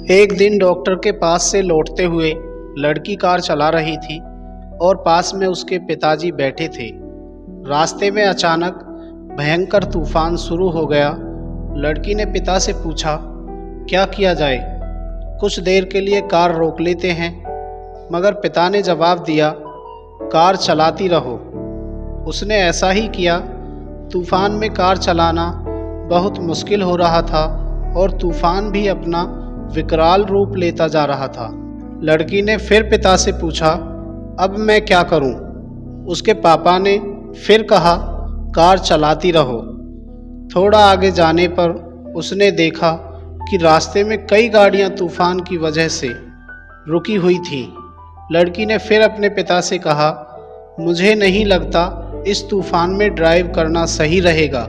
एक दिन डॉक्टर के पास से लौटते हुए लड़की कार चला रही थी और पास में उसके पिताजी बैठे थे। रास्ते में अचानक भयंकर तूफान शुरू हो गया। लड़की ने पिता से पूछा, क्या किया जाए? कुछ देर के लिए कार रोक लेते हैं। मगर पिता ने जवाब दिया, कार चलाती रहो। उसने ऐसा ही किया। तूफान में कार चलाना बहुत मुश्किल हो रहा था और तूफान भी अपना विकराल रूप लेता जा रहा था। लड़की ने फिर पिता से पूछा, अब मैं क्या करूं? उसके पापा ने फिर कहा, कार चलाती रहो। थोड़ा आगे जाने पर उसने देखा कि रास्ते में कई गाड़ियां तूफान की वजह से रुकी हुई थीं। लड़की ने फिर अपने पिता से कहा, मुझे नहीं लगता इस तूफान में ड्राइव करना सही रहेगा।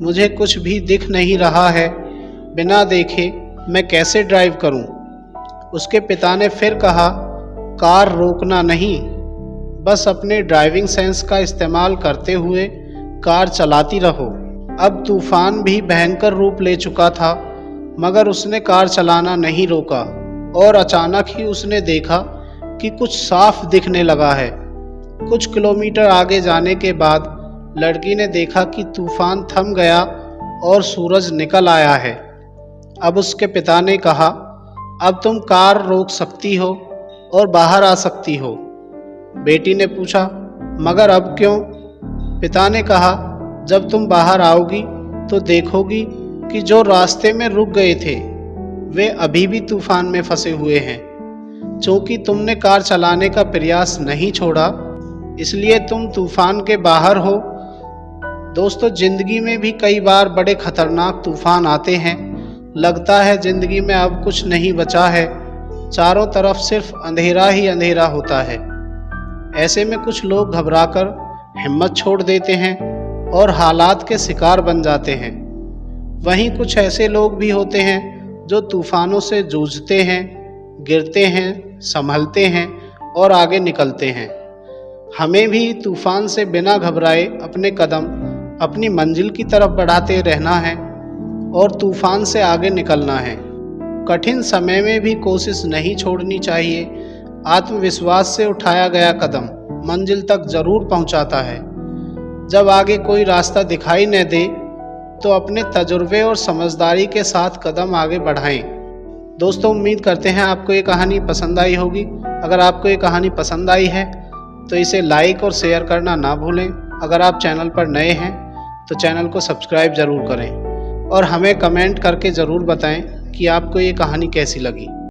मुझे कुछ भी दिख नहीं रहा है। बिना देखे मैं कैसे ड्राइव करूं? उसके पिता ने फिर कहा, कार रोकना नहीं, बस अपने ड्राइविंग सेंस का इस्तेमाल करते हुए कार चलाती रहो। अब तूफान भी भयंकर रूप ले चुका था, मगर उसने कार चलाना नहीं रोका और अचानक ही उसने देखा कि कुछ साफ दिखने लगा है। कुछ किलोमीटर आगे जाने के बाद लड़की ने देखा कि तूफान थम गया और सूरज निकल आया है। अब उसके पिता ने कहा, अब तुम कार रोक सकती हो और बाहर आ सकती हो। बेटी ने पूछा, मगर अब क्यों? पिता ने कहा, जब तुम बाहर आओगी तो देखोगी कि जो रास्ते में रुक गए थे वे अभी भी तूफान में फंसे हुए हैं। क्योंकि तुमने कार चलाने का प्रयास नहीं छोड़ा, इसलिए तुम तूफान के बाहर हो। दोस्तों, जिंदगी में भी कई बार बड़े खतरनाक तूफान आते हैं। लगता है जिंदगी में अब कुछ नहीं बचा है, चारों तरफ सिर्फ अंधेरा ही अंधेरा होता है। ऐसे में कुछ लोग घबराकर हिम्मत छोड़ देते हैं और हालात के शिकार बन जाते हैं। वहीं कुछ ऐसे लोग भी होते हैं जो तूफानों से जूझते हैं, गिरते हैं, संभलते हैं और आगे निकलते हैं। हमें भी तूफान से बिना घबराए अपने कदम अपनी मंजिल की तरफ बढ़ाते रहना है और तूफान से आगे निकलना है। कठिन समय में भी कोशिश नहीं छोड़नी चाहिए। आत्मविश्वास से उठाया गया कदम मंजिल तक जरूर पहुंचाता है। जब आगे कोई रास्ता दिखाई न दे तो अपने तजुर्बे और समझदारी के साथ कदम आगे बढ़ाएं। दोस्तों, उम्मीद करते हैं आपको ये कहानी पसंद आई होगी। अगर आपको ये कहानी पसंद आई है तो इसे लाइक और शेयर करना ना भूलें। अगर आप चैनल पर नए हैं तो चैनल को सब्सक्राइब ज़रूर करें और हमें कमेंट करके ज़रूर बताएं कि आपको ये कहानी कैसी लगी।